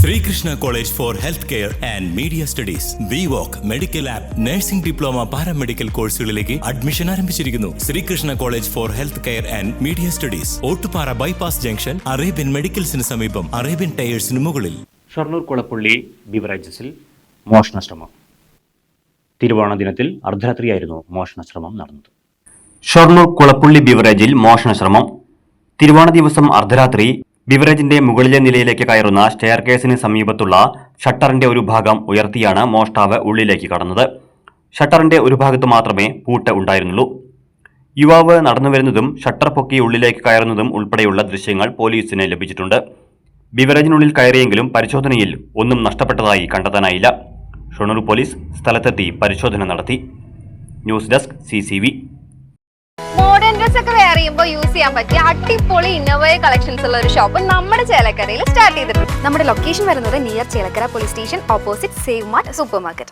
Sreekrishna college for health care and media studies. VWalk medical app, nursing diploma, paramedical കോഴ്സുകളിലേക്ക് admission ആരംഭിച്ചിരിക്കുന്നു. Sreekrishna college for health care and media studies, Ottupara bypass junction, Arabian മെഡിക്കൽസിന് സമീപം, Arabian ടയേഴ്സിന് മുകളിൽ. ഷൊർണൂർ കുളപ്പള്ളി ബിവറേജസിൽ മോഷണശ്രമം. തിരുവോണ ദിനത്തിൽ അർദ്ധരാത്രിയായിരുന്നു മോഷണശ്രമം നടന്നത്. ഷൊർണൂർ കുളപ്പള്ളി ബിവറേജിൽ മോഷണശ്രമം. തിരുവോണ ദിവസം അർദ്ധരാത്രി ബിവറേജിന്റെ മുകളിലെ നിലയിലേക്ക് കയറുന്ന സ്റ്റെയർ കേസിന് സമീപത്തുള്ള ഷട്ടറിന്റെ ഒരു ഭാഗം ഉയർത്തിയാണ് മോഷ്ടാവ് ഉള്ളിലേക്ക് കടന്നത്. ഷട്ടറിന്റെ ഒരു ഭാഗത്ത് മാത്രമേ പൂട്ട് ഉണ്ടായിരുന്നുള്ളൂ. യുവാവ് നടന്നുവരുന്നതും ഷട്ടർ പൊക്കി ഉള്ളിലേക്ക് കയറുന്നതും ഉൾപ്പെടെയുള്ള ദൃശ്യങ്ങൾ പോലീസിന് ലഭിച്ചിട്ടുണ്ട്. ബിവറേജിനുള്ളിൽ കയറിയെങ്കിലും പരിശോധനയിൽ ഒന്നും നഷ്ടപ്പെട്ടതായി കണ്ടെത്താനായില്ല. ഷൊർണൂർ പോലീസ് സ്ഥലത്തെത്തി പരിശോധന നടത്തി. News desk CCV. Modern dress ഒക്കെ വെയർ ചെയ്യുമ്പോൾ യൂസ് ചെയ്യാൻ പറ്റിയ അടിപൊളി ഇന്നോവയ കളക്ഷൻസ് ഉള്ള ഒരു ഷോപ്പ് നമ്മുടെ ചേലക്കരയിൽ സ്റ്റാർട്ട് ചെയ്തിട്ടുണ്ട്. നമ്മുടെ ലൊക്കേഷൻ വരുന്നത് near Chelakkara police station, opposite save mart super market.